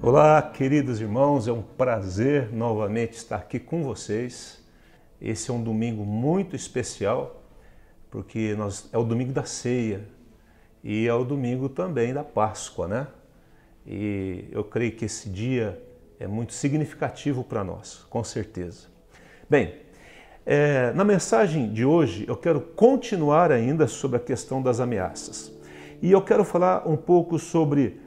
Olá, queridos irmãos, é um prazer novamente estar aqui com vocês. Esse é um domingo muito especial, porque é o domingo da ceia e é o domingo também da Páscoa, né? E eu creio que esse dia é muito significativo para nós, com certeza. Bem, na mensagem de hoje eu quero continuar ainda sobre a questão das ameaças. E eu quero falar um pouco sobre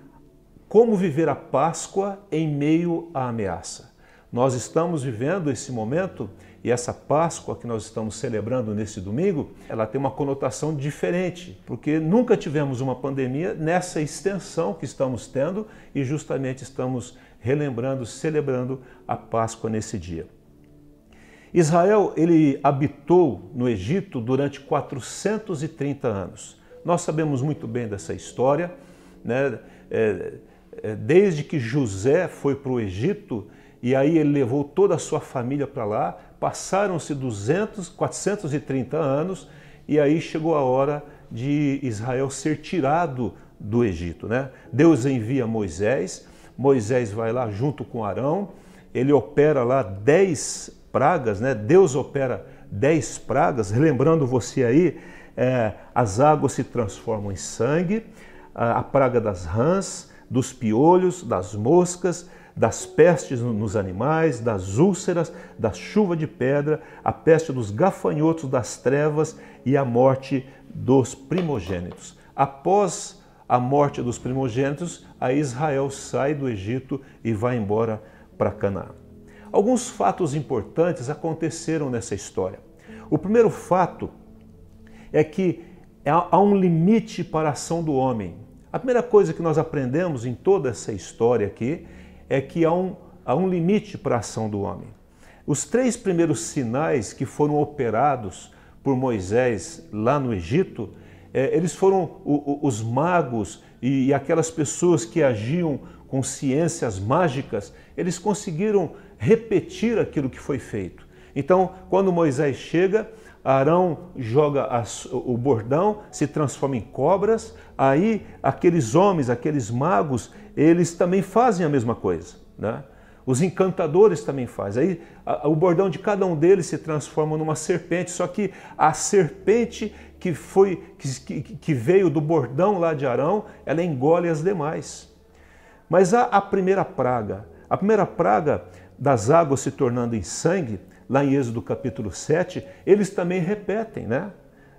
como viver a Páscoa em meio à ameaça. Nós estamos vivendo esse momento e essa Páscoa que nós estamos celebrando nesse domingo, ela tem uma conotação diferente, porque nunca tivemos uma pandemia nessa extensão que estamos tendo e justamente estamos relembrando, celebrando a Páscoa nesse dia. Israel, ele habitou no Egito durante 430 anos. Nós sabemos muito bem dessa história, né? Desde que José foi para o Egito e aí ele levou toda a sua família para lá, passaram-se 430 anos e aí chegou a hora de Israel ser tirado do Egito, né? Deus envia Moisés, Moisés vai lá junto com Arão, ele opera lá 10 pragas, né? Deus opera 10 pragas, lembrando você aí, as águas se transformam em sangue, a praga das rãs, dos piolhos, das moscas, das pestes nos animais, das úlceras, da chuva de pedra, a peste dos gafanhotos, das trevas e a morte dos primogênitos. Após a morte dos primogênitos, aí Israel sai do Egito e vai embora para Canaã. Alguns fatos importantes aconteceram nessa história. O primeiro fato é que há um limite para a ação do homem. A primeira coisa que nós aprendemos em toda essa história aqui é que há um limite para a ação do homem. Os 3 primeiros sinais que foram operados por Moisés lá no Egito, eles foram os magos e aquelas pessoas que agiam com ciências mágicas, eles conseguiram repetir aquilo que foi feito. Então, quando Moisés chega, Arão joga o bordão, se transforma em cobras, aí aqueles homens, aqueles magos, eles também fazem a mesma coisa, né? Os encantadores também fazem. Aí o bordão de cada um deles se transforma numa serpente, só que a serpente que veio do bordão lá de Arão, ela engole as demais. Mas a primeira praga das águas se tornando em sangue, lá em Êxodo capítulo 7, eles também repetem, né?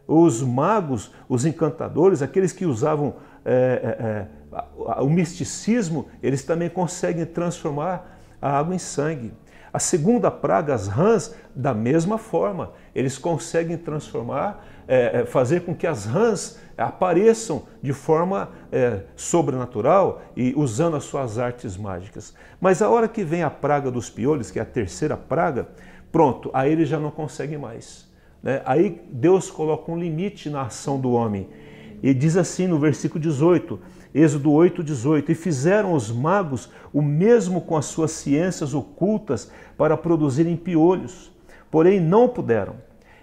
Os magos, os encantadores, aqueles que usavam o misticismo, eles também conseguem transformar a água em sangue. A segunda praga, as rãs, da mesma forma, eles conseguem transformar, fazer com que as rãs apareçam de forma sobrenatural e usando as suas artes mágicas. Mas a hora que vem a praga dos piolhos, que é a terceira praga, pronto, aí eles já não conseguem mais, né? Aí Deus coloca um limite na ação do homem. E diz assim no versículo 18, Êxodo 8, 18, e fizeram os magos o mesmo com as suas ciências ocultas para produzirem piolhos, porém não puderam.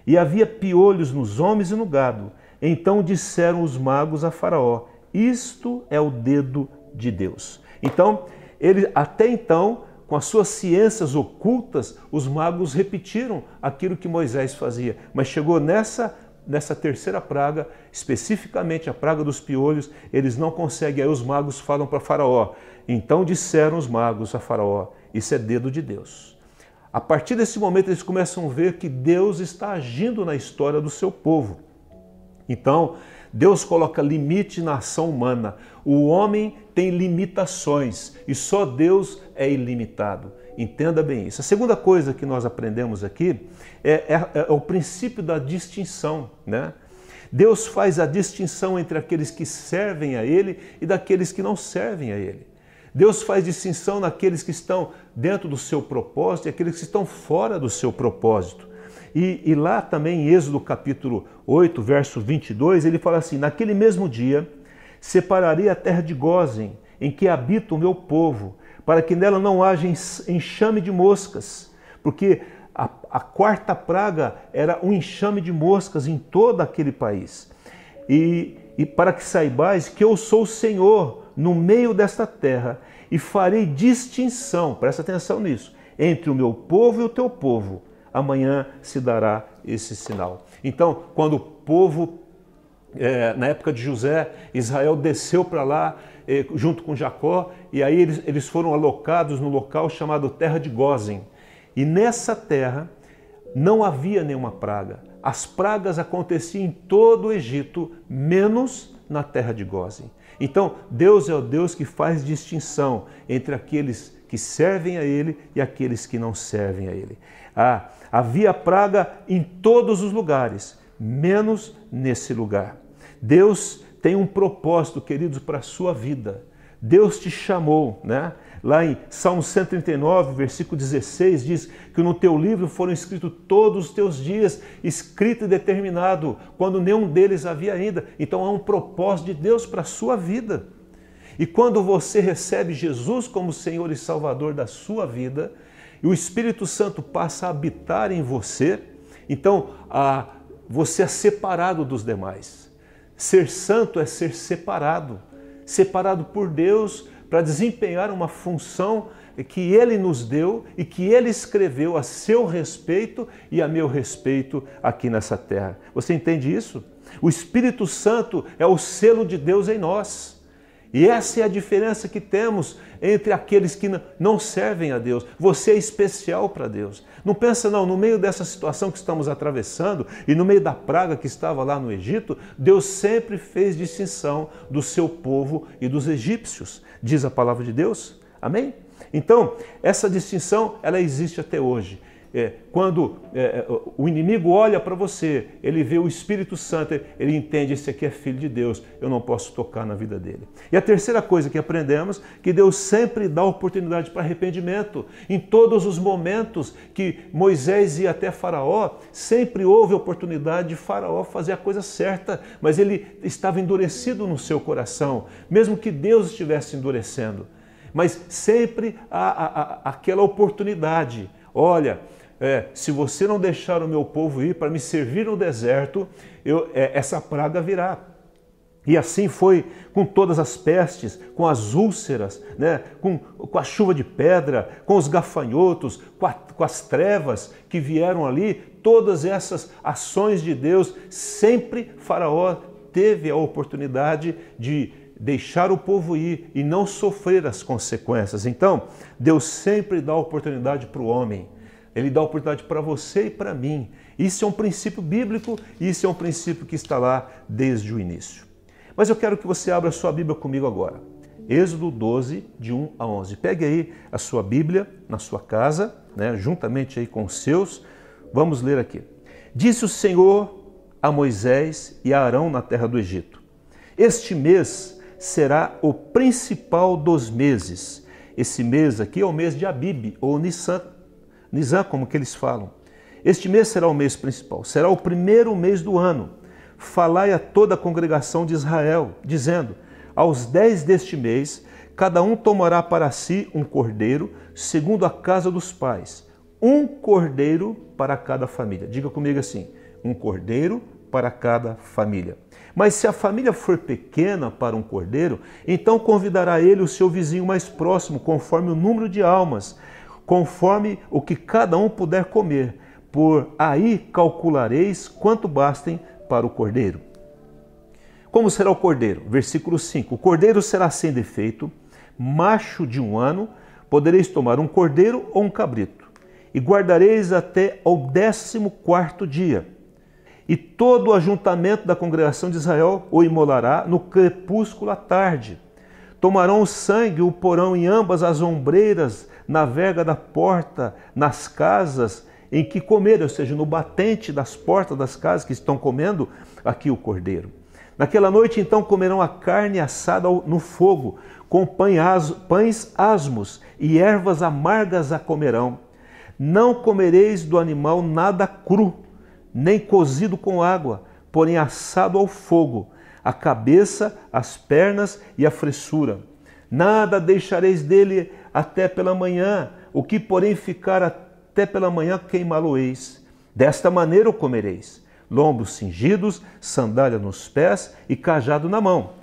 E havia piolhos nos homens e no gado. Então disseram os magos a Faraó, isto é o dedo de Deus. Então, até então, com as suas ciências ocultas, os magos repetiram aquilo que Moisés fazia. Mas chegou nessa terceira praga, especificamente a praga dos piolhos, eles não conseguem. Aí os magos falam para Faraó. Então disseram os magos a Faraó, isso é dedo de Deus. A partir desse momento eles começam a ver que Deus está agindo na história do seu povo. Então, Deus coloca limite na ação humana. O homem tem limitações e só Deus é ilimitado. Entenda bem isso. A segunda coisa que nós aprendemos aqui é o princípio da distinção, né? Deus faz a distinção entre aqueles que servem a Ele e daqueles que não servem a Ele. Deus faz distinção naqueles que estão dentro do seu propósito e aqueles que estão fora do seu propósito. E lá também em Êxodo capítulo 8, verso 22, ele fala assim, naquele mesmo dia separarei a terra de Gósen, em que habita o meu povo, para que nela não haja enxame de moscas, porque a quarta praga era um enxame de moscas em todo aquele país. E para que saibais que eu sou o Senhor no meio desta terra, e farei distinção, presta atenção nisso, entre o meu povo e o teu povo. Amanhã se dará esse sinal. Então, quando o povo, na época de José, Israel desceu para lá junto com Jacó, e aí eles foram alocados no local chamado Terra de Gósen. E nessa terra não havia nenhuma praga. As pragas aconteciam em todo o Egito, menos na terra de Gósen. Então, Deus é o Deus que faz distinção entre aqueles que servem a Ele e aqueles que não servem a Ele. Havia praga em todos os lugares, menos nesse lugar. Deus tem um propósito, queridos, para a sua vida. Deus te chamou, né? Lá em Salmo 139, versículo 16, diz que no teu livro foram escritos todos os teus dias, escrito e determinado, quando nenhum deles havia ainda. Então há um propósito de Deus para a sua vida. E quando você recebe Jesus como Senhor e Salvador da sua vida, e o Espírito Santo passa a habitar em você, então você é separado dos demais. Ser santo é ser separado por Deus, para desempenhar uma função que Ele nos deu e que Ele escreveu a seu respeito e a meu respeito aqui nessa terra. Você entende isso? O Espírito Santo é o selo de Deus em nós. E essa é a diferença que temos entre aqueles que não servem a Deus. Você é especial para Deus. Não pensa não, no meio dessa situação que estamos atravessando e no meio da praga que estava lá no Egito, Deus sempre fez distinção do seu povo e dos egípcios, diz a palavra de Deus. Amém? Então, essa distinção, ela existe até hoje. Quando o inimigo olha para você, ele vê o Espírito Santo, ele entende, esse aqui é filho de Deus, eu não posso tocar na vida dele. E a terceira coisa que aprendemos, que Deus sempre dá oportunidade para arrependimento. Em todos os momentos que Moisés ia até Faraó, sempre houve oportunidade de Faraó fazer a coisa certa, mas ele estava endurecido no seu coração, mesmo que Deus estivesse endurecendo. Mas sempre há aquela oportunidade. Olha, se você não deixar o meu povo ir para me servir no deserto, essa praga virá. E assim foi com todas as pestes, com as úlceras, né? com a chuva de pedra, com os gafanhotos, com as trevas que vieram ali. Todas essas ações de Deus, sempre Faraó teve a oportunidade de deixar o povo ir e não sofrer as consequências. Então, Deus sempre dá oportunidade para o homem. Ele dá oportunidade para você e para mim. Isso é um princípio bíblico e isso é um princípio que está lá desde o início. Mas eu quero que você abra a sua Bíblia comigo agora. Êxodo 12, de 1 a 11. Pegue aí a sua Bíblia na sua casa, né, juntamente aí com os seus. Vamos ler aqui. Disse o Senhor a Moisés e a Arão na terra do Egito: este mês será o principal dos meses. Esse mês aqui é o mês de Abib, ou Nissan, como que eles falam. Este mês será o mês principal, será o primeiro mês do ano. Falai a toda a congregação de Israel, dizendo: aos 10 deste mês, cada um tomará para si um cordeiro, segundo a casa dos pais. Um cordeiro para cada família. Diga comigo assim: um cordeiro para cada família. Mas se a família for pequena para um cordeiro, então convidará ele o seu vizinho mais próximo, conforme o número de almas, conforme o que cada um puder comer. Por aí calculareis quanto bastem para o cordeiro. Como será o cordeiro? Versículo 5. O cordeiro será sem defeito, macho de 1 ano, podereis tomar um cordeiro ou um cabrito, e guardareis até ao 14º dia. E todo o ajuntamento da congregação de Israel o imolará no crepúsculo à tarde. Tomarão o sangue, o porão em ambas as ombreiras, na verga da porta, nas casas em que comerem, ou seja, no batente das portas das casas que estão comendo aqui o cordeiro. Naquela noite, então, comerão a carne assada no fogo, com pães asmos e ervas amargas a comerão. Não comereis do animal nada cru, nem cozido com água, porém assado ao fogo, a cabeça, as pernas e a fressura. Nada deixareis dele até pela manhã, o que porém ficar até pela manhã queimá-lo-eis. Desta maneira o comereis: lombos cingidos, sandália nos pés e cajado na mão.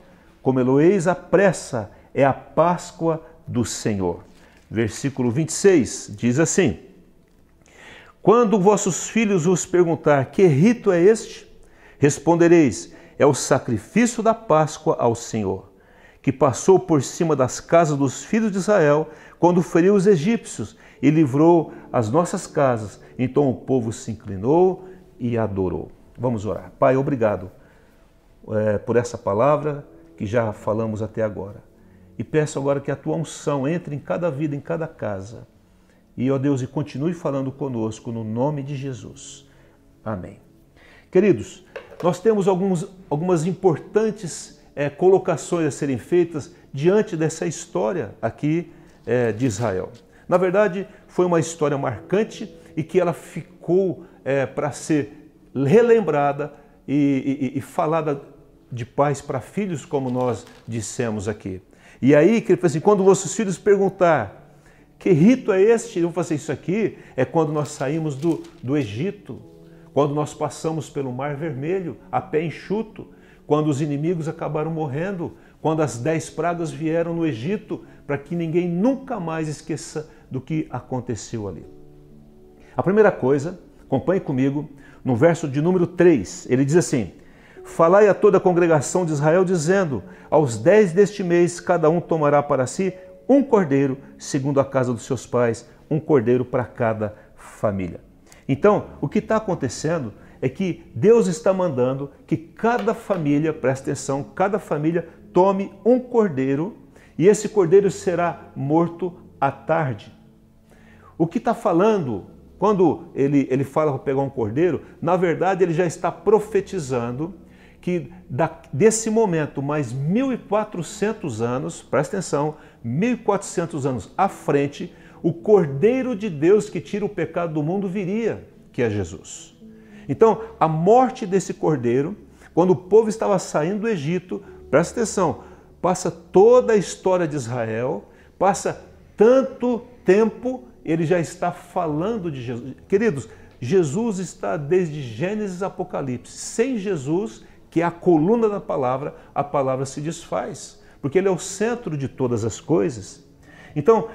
Comê-lo-eis à pressa, é a Páscoa do Senhor. Versículo 26 diz assim: quando vossos filhos vos perguntar que rito é este, respondereis: é o sacrifício da Páscoa ao Senhor, que passou por cima das casas dos filhos de Israel, quando feriu os egípcios e livrou as nossas casas. Então o povo se inclinou e adorou. Vamos orar. Pai, obrigado por essa palavra que já falamos até agora. E peço agora que a tua unção entre em cada vida, em cada casa. E, ó Deus, e continue falando conosco no nome de Jesus. Amém. Queridos, nós temos algumas importantes colocações a serem feitas diante dessa história aqui de Israel. Na verdade, foi uma história marcante e que ela ficou para ser relembrada e falada de pais para filhos, como nós dissemos aqui. E aí, que ele fala assim, quando vossos filhos perguntar que rito é este, eu vou fazer isso aqui, é quando nós saímos do Egito, quando nós passamos pelo Mar Vermelho, a pé enxuto, quando os inimigos acabaram morrendo, quando as 10 pragas vieram no Egito, para que ninguém nunca mais esqueça do que aconteceu ali. A primeira coisa, acompanhe comigo, no verso de número 3, ele diz assim: falai a toda a congregação de Israel, dizendo, aos 10 deste mês, cada um tomará para si um cordeiro, segundo a casa dos seus pais, um cordeiro para cada família. Então, o que está acontecendo é que Deus está mandando que cada família, presta atenção, cada família tome um cordeiro, e esse cordeiro será morto à tarde. O que está falando, quando ele fala para pegar um cordeiro, na verdade ele já está profetizando que desse momento, mais 1.400 anos, presta atenção, 1.400 anos à frente, o Cordeiro de Deus que tira o pecado do mundo viria, que é Jesus. Então, a morte desse Cordeiro, quando o povo estava saindo do Egito, presta atenção, passa toda a história de Israel, passa tanto tempo, ele já está falando de Jesus. Queridos, Jesus está desde Gênesis a Apocalipse. Sem Jesus, que é a coluna da palavra, a palavra se desfaz, porque ele é o centro de todas as coisas. Então,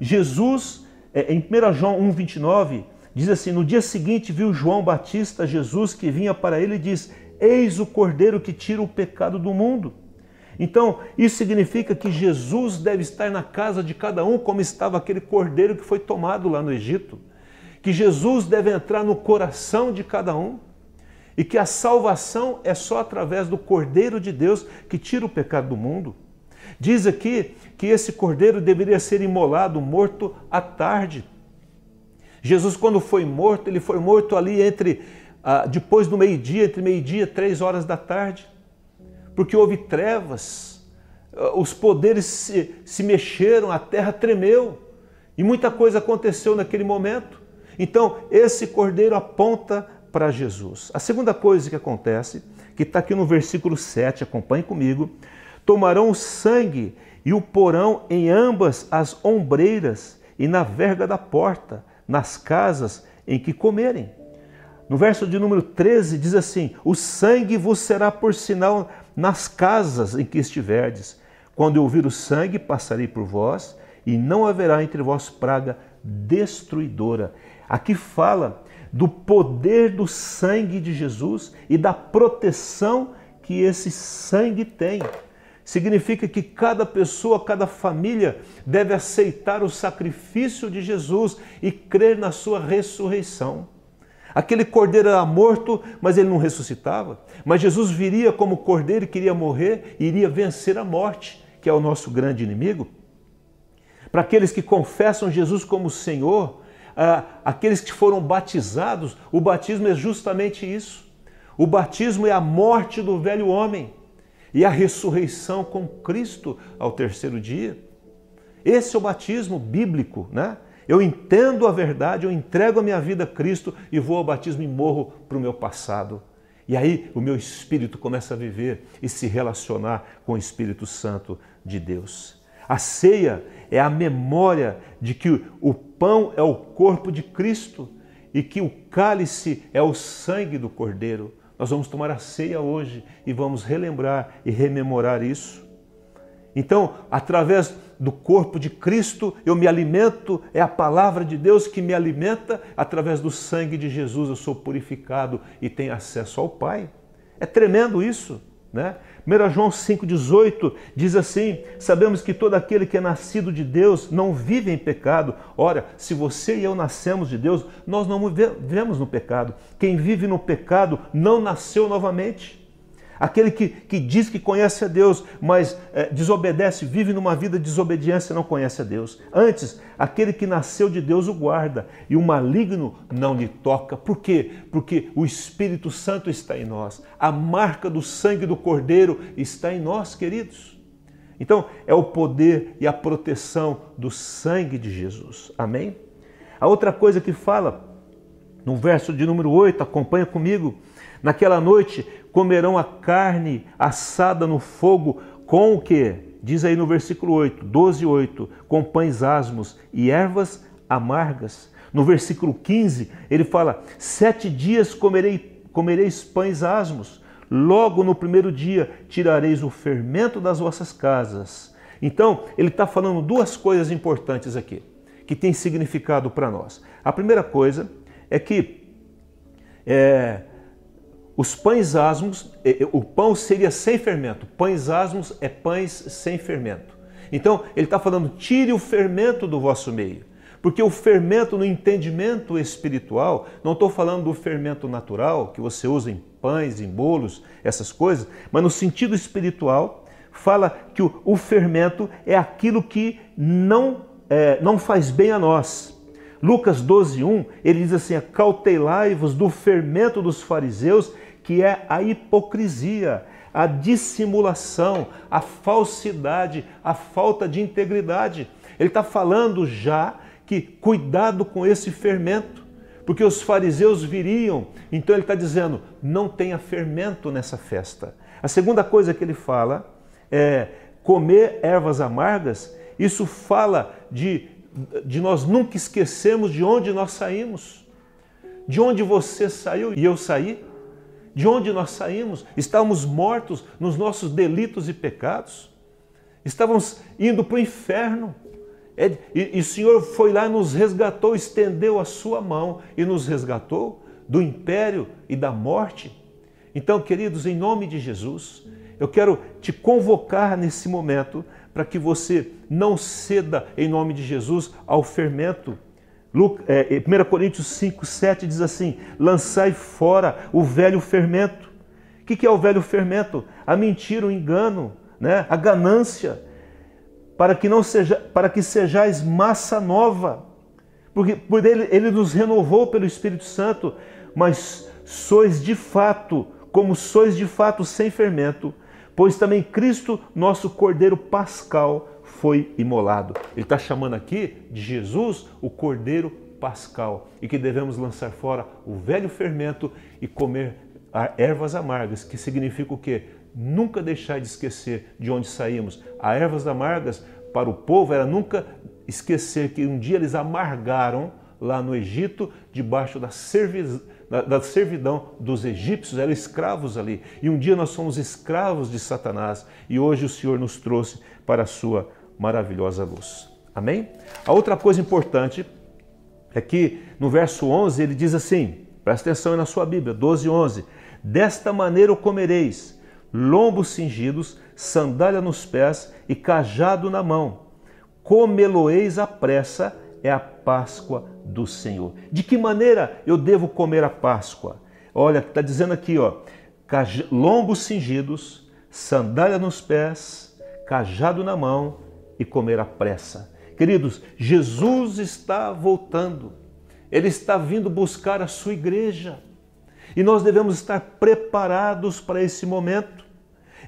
Jesus, em 1 João 1,29, diz assim, no dia seguinte viu João Batista Jesus que vinha para ele e diz, eis o Cordeiro que tira o pecado do mundo. Então, isso significa que Jesus deve estar na casa de cada um, como estava aquele cordeiro que foi tomado lá no Egito. Que Jesus deve entrar no coração de cada um. E que a salvação é só através do Cordeiro de Deus que tira o pecado do mundo. Diz aqui que esse cordeiro deveria ser imolado, morto à tarde. Jesus, quando foi morto, ele foi morto ali depois do meio-dia, entre meio-dia e 3 horas da tarde. Porque houve trevas, os poderes se mexeram, a terra tremeu e muita coisa aconteceu naquele momento. Então, esse cordeiro aponta para Jesus. A segunda coisa que acontece, que está aqui no versículo 7, acompanhe comigo, tomarão o sangue e o porão em ambas as ombreiras e na verga da porta, nas casas em que comerem. No verso de número 13 diz assim, o sangue vos será por sinal nas casas em que estiverdes. Quando eu ouvir o sangue, passarei por vós, e não haverá entre vós praga destruidora. Aqui fala do poder do sangue de Jesus e da proteção que esse sangue tem. Significa que cada pessoa, cada família deve aceitar o sacrifício de Jesus e crer na sua ressurreição. Aquele cordeiro era morto, mas ele não ressuscitava. Mas Jesus viria como cordeiro e queria morrer e iria vencer a morte, que é o nosso grande inimigo. Para aqueles que confessam Jesus como Senhor, aqueles que foram batizados, o batismo é justamente isso. O batismo é a morte do velho homem e a ressurreição com Cristo ao terceiro dia. Esse é o batismo bíblico, né? Eu entendo a verdade, eu entrego a minha vida a Cristo e vou ao batismo e morro para o meu passado. E aí o meu espírito começa a viver e se relacionar com o Espírito Santo de Deus. A ceia é a memória de que o pão é o corpo de Cristo e que o cálice é o sangue do Cordeiro. Nós vamos tomar a ceia hoje e vamos relembrar e rememorar isso. Então, através do corpo de Cristo, eu me alimento, é a palavra de Deus que me alimenta, através do sangue de Jesus eu sou purificado e tenho acesso ao Pai. É tremendo isso, né? 1 João 5,18 diz assim: sabemos que todo aquele que é nascido de Deus não vive em pecado. Ora, se você e eu nascemos de Deus, nós não vivemos no pecado. Quem vive no pecado não nasceu novamente. Aquele que diz que conhece a Deus, mas desobedece, vive numa vida de desobediência, não conhece a Deus. Antes, aquele que nasceu de Deus o guarda, e o maligno não lhe toca. Por quê? Porque o Espírito Santo está em nós. A marca do sangue do Cordeiro está em nós, queridos. Então, é o poder e a proteção do sangue de Jesus. Amém? A outra coisa que fala, no verso de número 8, acompanha comigo. Naquela noite comerão a carne assada no fogo com o quê? Diz aí no versículo 8, 12:8, com pães asmos e ervas amargas. No versículo 15, ele fala: 7 dias comereis pães asmos, logo no primeiro dia tirareis o fermento das vossas casas. Então, ele está falando duas coisas importantes aqui, que tem significado para nós. A primeira coisa é que os pães asmos, o pão seria sem fermento. Pães asmos é pães sem fermento. Então, ele está falando, tire o fermento do vosso meio. Porque o fermento no entendimento espiritual, não estou falando do fermento natural, que você usa em pães, em bolos, essas coisas, mas no sentido espiritual, fala que o fermento é aquilo que não faz bem a nós. Lucas 12:1, ele diz assim: acautelai-vos do fermento dos fariseus, que é a hipocrisia, a dissimulação, a falsidade, a falta de integridade. Ele está falando já que cuidado com esse fermento, porque os fariseus viriam. Então ele está dizendo, não tenha fermento nessa festa. A segunda coisa que ele fala é comer ervas amargas. Isso fala de nós nunca esquecermos de onde nós saímos, de onde você saiu e eu saí, de onde nós saímos. Estávamos mortos nos nossos delitos e pecados, estávamos indo para o inferno, e o Senhor foi lá e nos resgatou, estendeu a sua mão e nos resgatou do império e da morte. Então, queridos, em nome de Jesus, eu quero te convocar nesse momento para que você não ceda, em nome de Jesus, ao fermento. 1 Coríntios 5:7 diz assim: lançai fora o velho fermento. O que é o velho fermento? A mentira, o engano, né? A ganância, para que sejais massa nova. Porque por ele nos renovou pelo Espírito Santo, mas sois de fato, como sois de fato sem fermento, pois também Cristo, nosso Cordeiro Pascal, foi imolado. Ele está chamando aqui de Jesus o Cordeiro Pascal, e que devemos lançar fora o velho fermento e comer ervas amargas, que significa o quê? Nunca deixar de esquecer de onde saímos. As ervas amargas para o povo era nunca esquecer que um dia eles amargaram lá no Egito, debaixo da servidão dos egípcios, eram escravos ali. E um dia nós somos escravos de Satanás, e hoje o Senhor nos trouxe para a sua maravilhosa luz. Amém? A outra coisa importante é que no verso 11 ele diz assim, presta atenção aí na sua Bíblia, 12:11, desta maneira o comereis, lombos cingidos, sandália nos pés e cajado na mão. Comê-lo-eis à pressa, é a Páscoa do Senhor. De que maneira eu devo comer a Páscoa? Olha, está dizendo aqui, ó, lombos cingidos, sandália nos pés, cajado na mão e comer à pressa. Queridos, Jesus está voltando. Ele está vindo buscar a sua igreja. E nós devemos estar preparados para esse momento.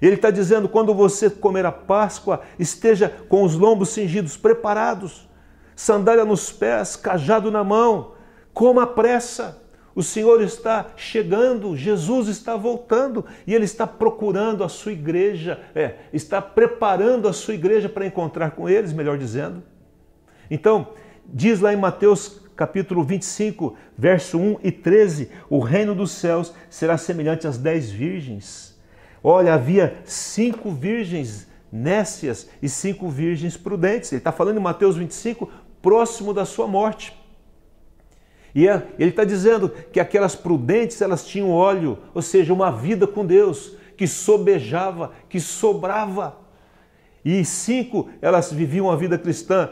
Ele está dizendo, quando você comer a Páscoa, esteja com os lombos cingidos, preparados. Sandália nos pés, cajado na mão, coma à pressa. O Senhor está chegando, Jesus está voltando e Ele está procurando a sua igreja, está preparando a sua igreja para encontrar com eles, melhor dizendo. Então, diz lá em Mateus capítulo 25, verso 1 e 13, o reino dos céus será semelhante às 10 virgens. Olha, havia 5 virgens nécias e 5 virgens prudentes. Ele está falando em Mateus 25, próximo da sua morte. E ele está dizendo que aquelas prudentes, elas tinham óleo, ou seja, uma vida com Deus, que sobejava, que sobrava. E 5, elas viviam uma vida cristã,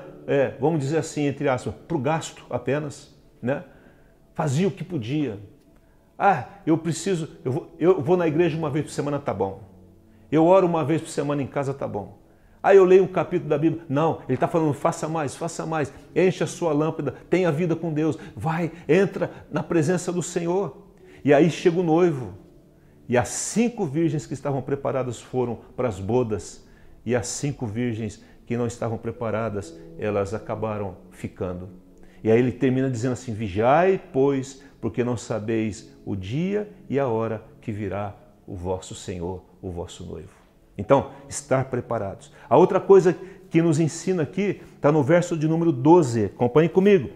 vamos dizer assim, entre aspas, para o gasto apenas, né? Fazia o que podia. Eu vou na igreja uma vez por semana, tá bom. Eu oro uma vez por semana em casa, tá bom. Eu leio um capítulo da Bíblia. Não, ele está falando, faça mais, enche a sua lâmpada, tenha vida com Deus, vai, entra na presença do Senhor. E aí chega o noivo, e as 5 virgens que estavam preparadas foram para as bodas, e as 5 virgens que não estavam preparadas, elas acabaram ficando. E aí ele termina dizendo assim, vigiai, pois, porque não sabeis o dia e a hora que virá o vosso Senhor, o vosso noivo. Então, estar preparados. A outra coisa que nos ensina aqui está no verso de número 12. Acompanhe comigo.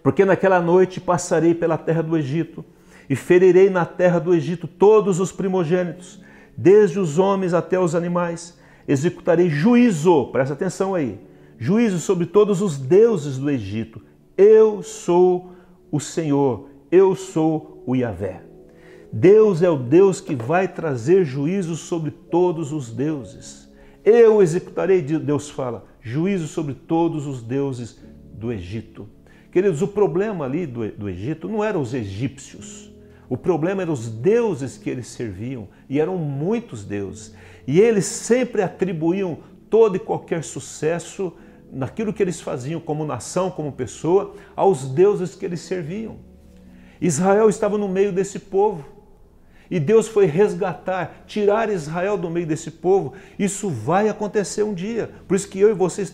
Porque naquela noite passarei pela terra do Egito e ferirei na terra do Egito todos os primogênitos, desde os homens até os animais. Executarei juízo, presta atenção aí, juízo sobre todos os deuses do Egito. Eu sou o Senhor, eu sou o Yahvé. Deus é o Deus que vai trazer juízo sobre todos os deuses. Eu executarei, Deus fala, juízo sobre todos os deuses do Egito. Queridos, o problema ali do Egito não eram os egípcios. O problema eram os deuses que eles serviam, e eram muitos deuses. E eles sempre atribuíam todo e qualquer sucesso naquilo que eles faziam como nação, como pessoa, aos deuses que eles serviam. Israel estava no meio desse povo. E Deus foi resgatar, tirar Israel do meio desse povo. Isso vai acontecer um dia. Por isso que eu e você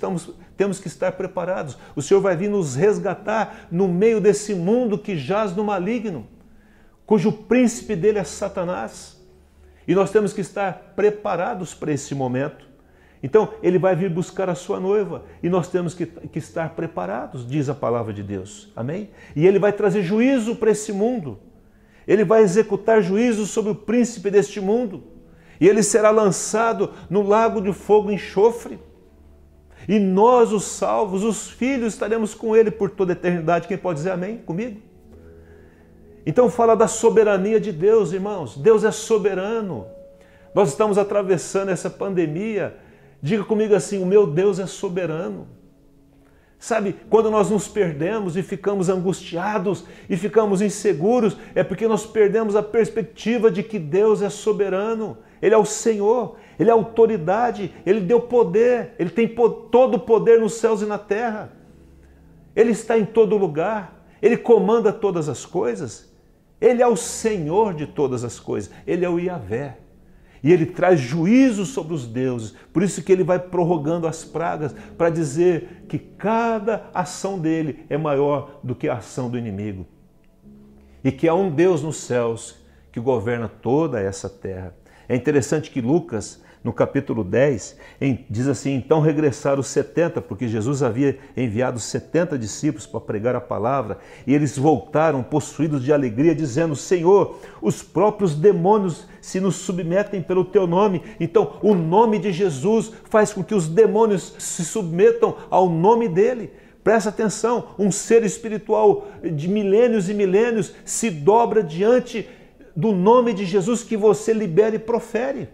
temos que estar preparados. O Senhor vai vir nos resgatar no meio desse mundo que jaz no maligno, cujo príncipe dele é Satanás. E nós temos que estar preparados para esse momento. Então, ele vai vir buscar a sua noiva e nós temos que estar preparados, diz a palavra de Deus. Amém? E ele vai trazer juízo para esse mundo. Ele vai executar juízo sobre o príncipe deste mundo. E ele será lançado no lago de fogo e enxofre. E nós, os salvos, os filhos, estaremos com ele por toda a eternidade. Quem pode dizer amém comigo? Então fala da soberania de Deus, irmãos. Deus é soberano. Nós estamos atravessando essa pandemia. Diga comigo assim, o meu Deus é soberano. Sabe, quando nós nos perdemos e ficamos angustiados e ficamos inseguros, é porque nós perdemos a perspectiva de que Deus é soberano. Ele é o Senhor, Ele é a autoridade, Ele deu poder, Ele tem todo o poder nos céus e na terra. Ele está em todo lugar, Ele comanda todas as coisas. Ele é o Senhor de todas as coisas, Ele é o Yahvé. E ele traz juízo sobre os deuses. Por isso que ele vai prorrogando as pragas para dizer que cada ação dele é maior do que a ação do inimigo. E que há um Deus nos céus que governa toda essa terra. É interessante que Lucas, no capítulo 10, diz assim, então regressaram os 70, porque Jesus havia enviado 70 discípulos para pregar a palavra, e eles voltaram possuídos de alegria, dizendo, Senhor, os próprios demônios se nos submetem pelo teu nome. Então, o nome de Jesus faz com que os demônios se submetam ao nome dele. Presta atenção, um ser espiritual de milênios e milênios se dobra diante do nome de Jesus que você libera e profere.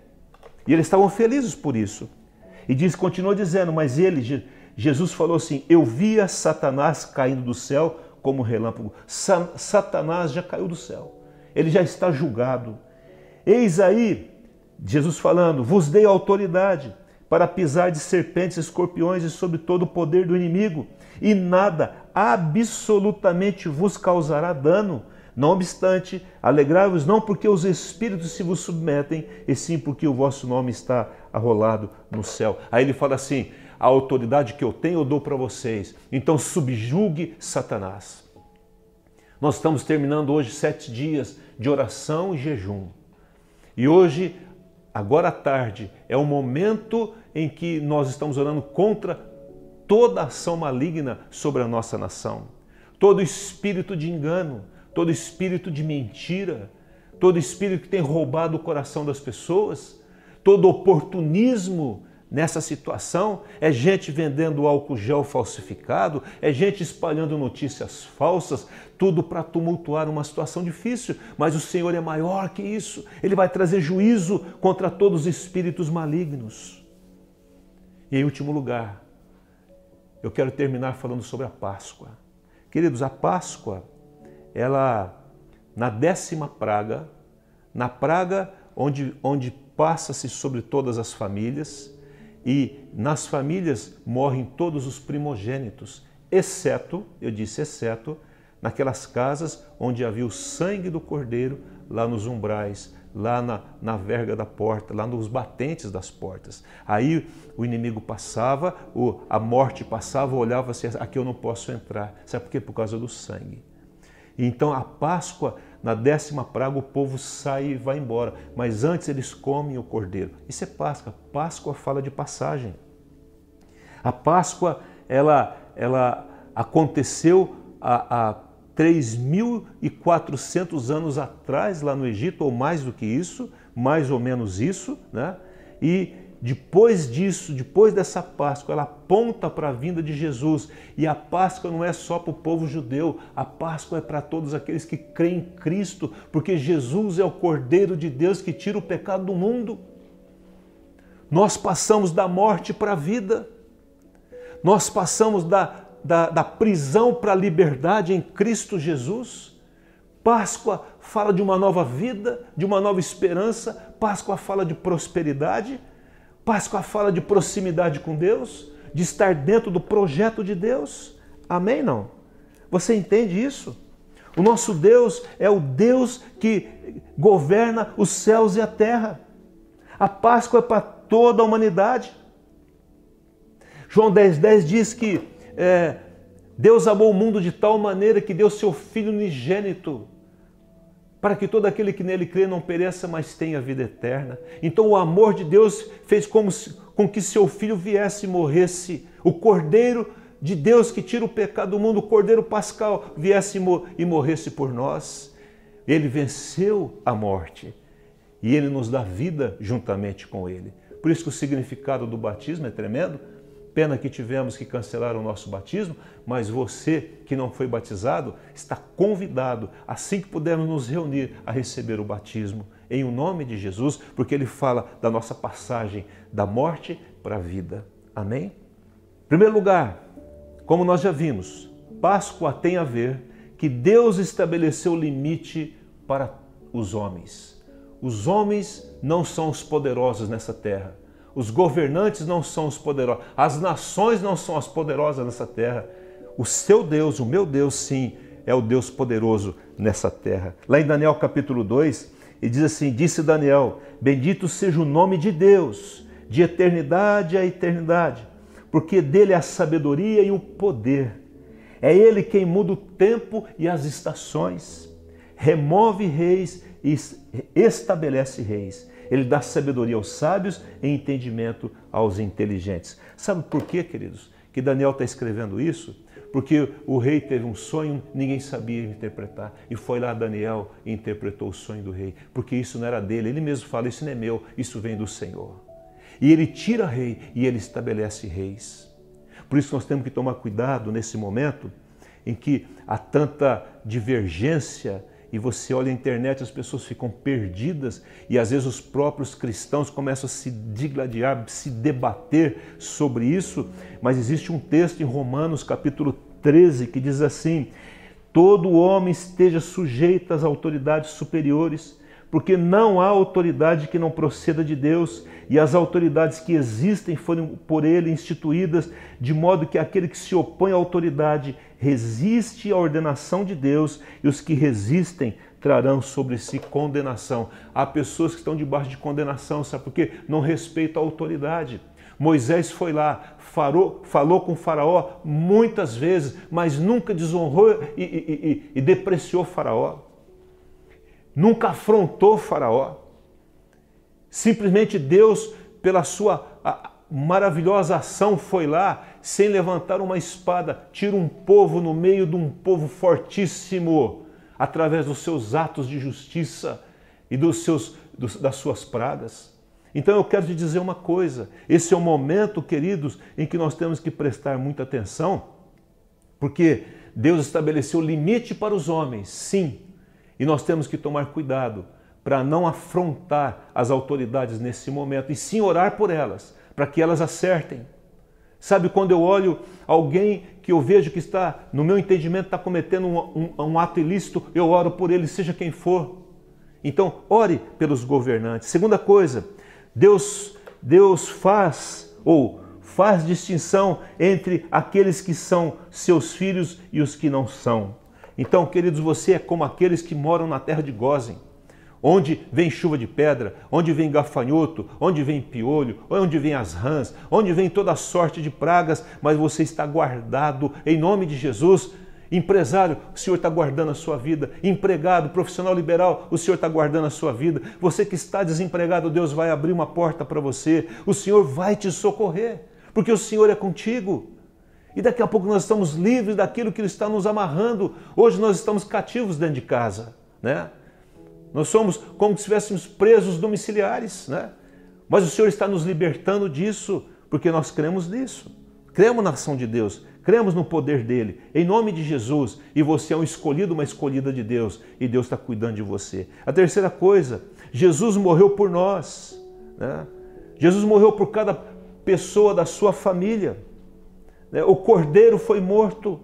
E eles estavam felizes por isso. E continua dizendo, mas Jesus falou assim, eu via Satanás caindo do céu como relâmpago. Satanás já caiu do céu. Ele já está julgado. Eis aí, Jesus falando, vos dei autoridade para pisar de serpentes, escorpiões e sobre todo o poder do inimigo. E nada absolutamente vos causará dano. Não obstante, alegrai-vos não porque os espíritos se vos submetem, e sim porque o vosso nome está arrolado no céu. Aí ele fala assim, a autoridade que eu tenho eu dou para vocês, então subjugue Satanás. Nós estamos terminando hoje 7 dias de oração e jejum. E hoje, agora à tarde, é o momento em que nós estamos orando contra toda ação maligna sobre a nossa nação. Todo espírito de engano, todo espírito de mentira, todo espírito que tem roubado o coração das pessoas, todo oportunismo nessa situação, é gente vendendo álcool gel falsificado, é gente espalhando notícias falsas, tudo para tumultuar uma situação difícil. Mas o Senhor é maior que isso. Ele vai trazer juízo contra todos os espíritos malignos. E em último lugar, eu quero terminar falando sobre a Páscoa. Queridos, a Páscoa, ela, na 10ª praga, na praga onde passa-se sobre todas as famílias, e nas famílias morrem todos os primogênitos, exceto, eu disse exceto, naquelas casas onde havia o sangue do cordeiro, lá nos umbrais, lá na verga da porta, lá nos batentes das portas. Aí o inimigo passava, a morte passava, olhava assim, aqui eu não posso entrar. Sabe por quê? Por causa do sangue. Então a Páscoa, na 10ª praga, o povo sai e vai embora. Mas antes eles comem o cordeiro. Isso é Páscoa. Páscoa fala de passagem. A Páscoa, ela aconteceu há 3.400 anos atrás, lá no Egito, ou mais do que isso, mais ou menos isso, né? E depois disso, depois dessa Páscoa, ela aponta para a vinda de Jesus. E a Páscoa não é só para o povo judeu, a Páscoa é para todos aqueles que creem em Cristo, porque Jesus é o Cordeiro de Deus que tira o pecado do mundo. Nós passamos da morte para a vida, nós passamos da prisão para a liberdade em Cristo Jesus. Páscoa fala de uma nova vida, de uma nova esperança. Páscoa fala de prosperidade. Páscoa fala de proximidade com Deus, de estar dentro do projeto de Deus. Amém? Não? Você entende isso? O nosso Deus é o Deus que governa os céus e a terra. A Páscoa é para toda a humanidade. João 10,10 diz que Deus amou o mundo de tal maneira que deu seu Filho unigênito, para que todo aquele que nele crê não pereça, mas tenha vida eterna. Então o amor de Deus fez com que seu Filho viesse e morresse. O Cordeiro de Deus que tira o pecado do mundo, o Cordeiro Pascal, viesse e morresse por nós. Ele venceu a morte e Ele nos dá vida juntamente com Ele. Por isso que o significado do batismo é tremendo. Pena que tivemos que cancelar o nosso batismo, mas você que não foi batizado está convidado, assim que pudermos nos reunir, a receber o batismo em o nome de Jesus, porque ele fala da nossa passagem da morte para a vida. Amém? Em primeiro lugar, como nós já vimos, Páscoa tem a ver que Deus estabeleceu limite para os homens. Os homens não são os poderosos nessa terra. Os governantes não são os poderosos, as nações não são as poderosas nessa terra. O seu Deus, o meu Deus, sim, é o Deus poderoso nessa terra. Lá em Daniel capítulo 2, ele diz assim, disse Daniel, bendito seja o nome de Deus, de eternidade a eternidade, porque dele é a sabedoria e o poder. É ele quem muda o tempo e as estações, remove reis e estabelece reis. Ele dá sabedoria aos sábios e entendimento aos inteligentes. Sabe por quê, queridos, que Daniel está escrevendo isso? Porque o rei teve um sonho, ninguém sabia interpretar. E foi lá Daniel e interpretou o sonho do rei. Porque isso não era dele. Ele mesmo fala, isso não é meu, isso vem do Senhor. E ele tira rei e ele estabelece reis. Por isso nós temos que tomar cuidado nesse momento em que há tanta divergência. E você olha a internet, as pessoas ficam perdidas e às vezes os próprios cristãos começam a se digladiar, se debater sobre isso. Mas existe um texto em Romanos capítulo 13 que diz assim, todo homem esteja sujeito às autoridades superiores, porque não há autoridade que não proceda de Deus, e as autoridades que existem foram por ele instituídas, de modo que aquele que se opõe à autoridade resiste à ordenação de Deus, e os que resistem trarão sobre si condenação. Há pessoas que estão debaixo de condenação, sabe por quê? Não respeitam a autoridade. Moisés foi lá, falou com o faraó muitas vezes, mas nunca desonrou e depreciou o faraó. Nunca afrontou o faraó. Simplesmente Deus, pela sua maravilhosa ação, foi lá, sem levantar uma espada, tira um povo no meio de um povo fortíssimo, através dos seus atos de justiça e das suas pragas. Então eu quero te dizer uma coisa, esse é o momento, queridos, em que nós temos que prestar muita atenção, porque Deus estabeleceu limite para os homens, sim, e nós temos que tomar cuidado para não afrontar as autoridades nesse momento, e sim orar por elas, para que elas acertem. Sabe, quando eu olho alguém que eu vejo que está, no meu entendimento, está cometendo um ato ilícito, eu oro por ele, seja quem for. Então, ore pelos governantes. Segunda coisa, Deus faz distinção entre aqueles que são seus filhos e os que não são. Então, queridos, você é como aqueles que moram na terra de Gósen, onde vem chuva de pedra, onde vem gafanhoto, onde vem piolho, onde vem as rãs, onde vem toda sorte de pragas, mas você está guardado em nome de Jesus. Empresário, o Senhor está guardando a sua vida. Empregado, profissional liberal, o Senhor está guardando a sua vida. Você que está desempregado, Deus vai abrir uma porta para você. O Senhor vai te socorrer, porque o Senhor é contigo. E daqui a pouco nós estamos livres daquilo que Ele está nos amarrando. Hoje nós estamos cativos dentro de casa, né? Nós somos como se estivéssemos presos domiciliares, né? Mas o Senhor está nos libertando disso, porque nós cremos nisso. Cremos na ação de Deus, cremos no poder dEle, em nome de Jesus. E você é um escolhido, uma escolhida de Deus, e Deus está cuidando de você. A terceira coisa, Jesus morreu por nós, né? Jesus morreu por cada pessoa da sua família. O cordeiro foi morto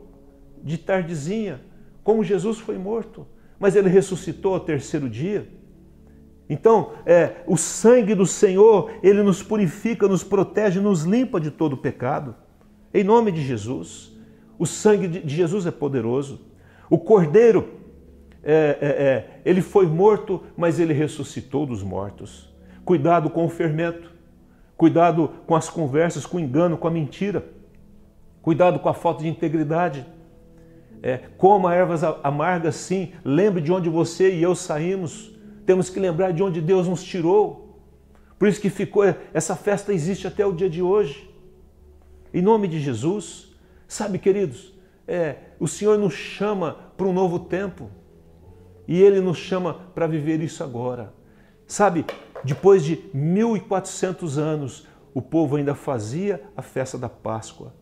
de tardezinha, como Jesus foi morto, mas ele ressuscitou ao terceiro dia. Então, o sangue do Senhor, ele nos purifica, nos protege, nos limpa de todo pecado. Em nome de Jesus. O sangue de Jesus é poderoso. O cordeiro, ele foi morto, mas ele ressuscitou dos mortos. Cuidado com o fermento. Cuidado com as conversas, com o engano, com a mentira. Cuidado com a falta de integridade. Coma ervas amargas, sim. Lembre de onde você e eu saímos. Temos que lembrar de onde Deus nos tirou. Por isso que essa festa existe até o dia de hoje. Em nome de Jesus. Sabe, queridos, o Senhor nos chama para um novo tempo. E Ele nos chama para viver isso agora. Sabe, depois de 1400 anos, o povo ainda fazia a festa da Páscoa.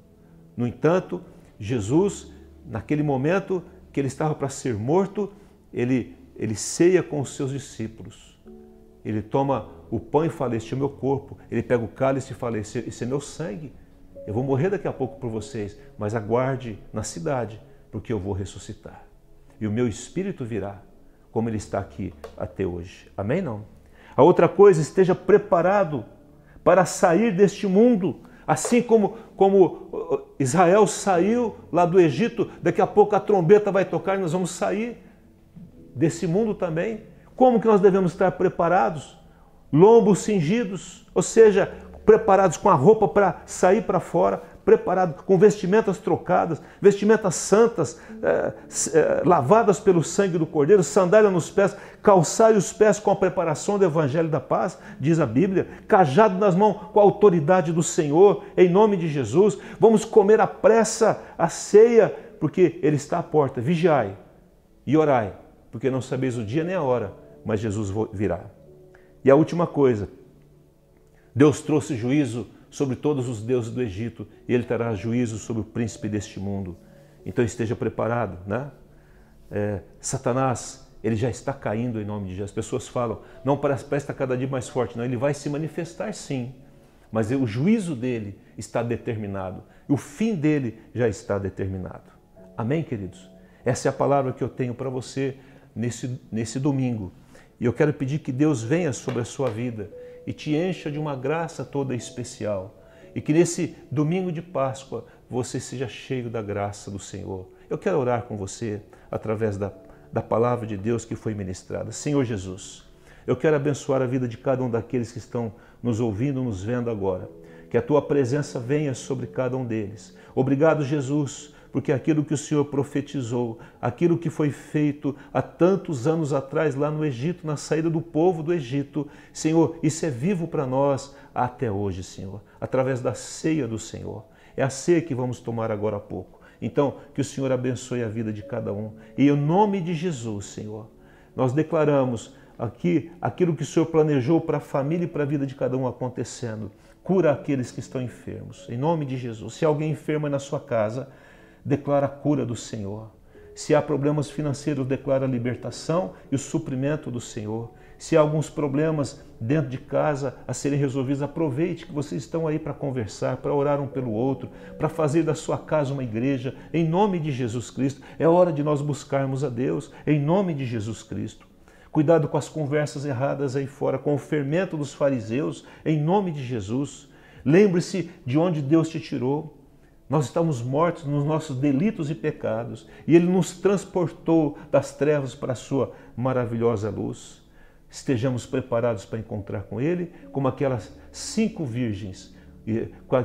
No entanto, Jesus, naquele momento que ele estava para ser morto, ele ceia com os seus discípulos. Ele toma o pão e fala, este é o meu corpo. Ele pega o cálice e fala, esse é meu sangue. Eu vou morrer daqui a pouco por vocês, mas aguarde na cidade, porque eu vou ressuscitar. E o meu espírito virá, como ele está aqui até hoje. Amém? Não? A outra coisa, esteja preparado para sair deste mundo. Assim como Israel saiu lá do Egito, daqui a pouco a trombeta vai tocar e nós vamos sair desse mundo também. Como que nós devemos estar preparados? Lombos cingidos, ou seja, preparados com a roupa para sair para fora, preparados com vestimentas trocadas, vestimentas santas, lavadas pelo sangue do Cordeiro, sandália nos pés, calçai os pés com a preparação do Evangelho da Paz, diz a Bíblia, cajado nas mãos com a autoridade do Senhor, em nome de Jesus. Vamos comer à pressa a ceia, porque Ele está à porta. Vigiai e orai, porque não sabeis o dia nem a hora, mas Jesus virá. E a última coisa, Deus trouxe juízo sobre todos os deuses do Egito e Ele terá juízo sobre o príncipe deste mundo. Então esteja preparado, né? Satanás, ele já está caindo em nome de Jesus. As pessoas falam, não, parece que está cada dia mais forte. Não, ele vai se manifestar sim, mas o juízo dele está determinado. E o fim dele já está determinado. Amém, queridos? Essa é a palavra que eu tenho para você nesse domingo. E eu quero pedir que Deus venha sobre a sua vida e te encha de uma graça toda especial. E que nesse domingo de Páscoa você seja cheio da graça do Senhor. Eu quero orar com você através da palavra de Deus que foi ministrada. Senhor Jesus, eu quero abençoar a vida de cada um daqueles que estão nos ouvindo, nos vendo agora. Que a Tua presença venha sobre cada um deles. Obrigado, Jesus, porque aquilo que o Senhor profetizou, aquilo que foi feito há tantos anos atrás lá no Egito, na saída do povo do Egito, Senhor, isso é vivo para nós até hoje, Senhor, através da ceia do Senhor. É a ceia que vamos tomar agora há pouco. Então, que o Senhor abençoe a vida de cada um. E em nome de Jesus, Senhor, nós declaramos aquilo que o Senhor planejou para a família e para a vida de cada um acontecendo. Cura aqueles que estão enfermos, em nome de Jesus. Se alguém enfermo é na sua casa, declara a cura do Senhor. Se há problemas financeiros, declara a libertação e o suprimento do Senhor. Se há alguns problemas dentro de casa a serem resolvidos, aproveite que vocês estão aí para conversar, para orar um pelo outro, para fazer da sua casa uma igreja, em nome de Jesus Cristo. É hora de nós buscarmos a Deus, em nome de Jesus Cristo. Cuidado com as conversas erradas aí fora, com o fermento dos fariseus, em nome de Jesus. Lembre-se de onde Deus te tirou. Nós estamos mortos nos nossos delitos e pecados e Ele nos transportou das trevas para a sua maravilhosa luz. Estejamos preparados para encontrar com Ele, como aquelas 5 virgens,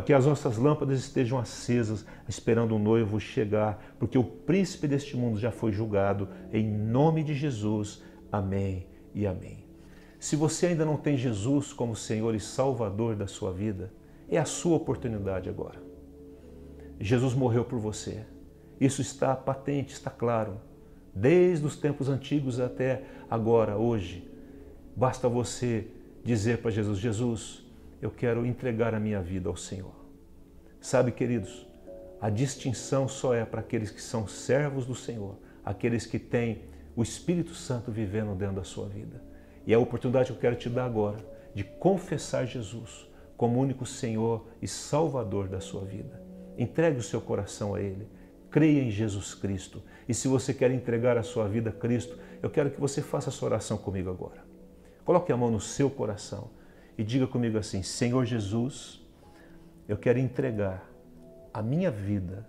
que as nossas lâmpadas estejam acesas, esperando o noivo chegar, porque o príncipe deste mundo já foi julgado. Em nome de Jesus, amém e amém. Se você ainda não tem Jesus como Senhor e Salvador da sua vida, é a sua oportunidade agora. Jesus morreu por você. Isso está patente, está claro. Desde os tempos antigos até agora, hoje. Basta você dizer para Jesus: Jesus, eu quero entregar a minha vida ao Senhor. Sabe, queridos, a distinção só é para aqueles que são servos do Senhor, aqueles que têm o Espírito Santo vivendo dentro da sua vida. E é a oportunidade que eu quero te dar agora de confessar Jesus como único Senhor e Salvador da sua vida. Entregue o seu coração a Ele. Creia em Jesus Cristo. E se você quer entregar a sua vida a Cristo, eu quero que você faça essa oração comigo agora. Coloque a mão no seu coração e diga comigo assim: Senhor Jesus, eu quero entregar a minha vida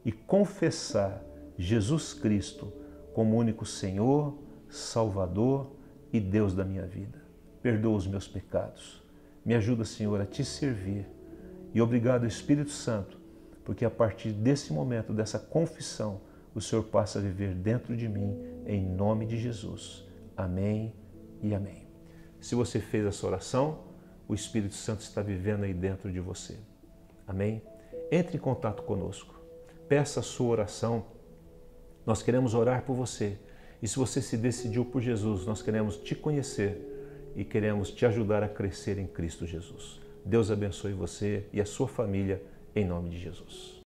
e confessar Jesus Cristo como único Senhor, Salvador e Deus da minha vida. Perdoa os meus pecados. Me ajuda, Senhor, a te servir. E obrigado, Espírito Santo, porque a partir desse momento, dessa confissão, o Senhor passa a viver dentro de mim, em nome de Jesus. Amém e amém. Se você fez essa oração, o Espírito Santo está vivendo aí dentro de você. Amém? Entre em contato conosco. Peça a sua oração. Nós queremos orar por você. E se você se decidiu por Jesus, nós queremos te conhecer e queremos te ajudar a crescer em Cristo Jesus. Deus abençoe você e a sua família, em nome de Jesus.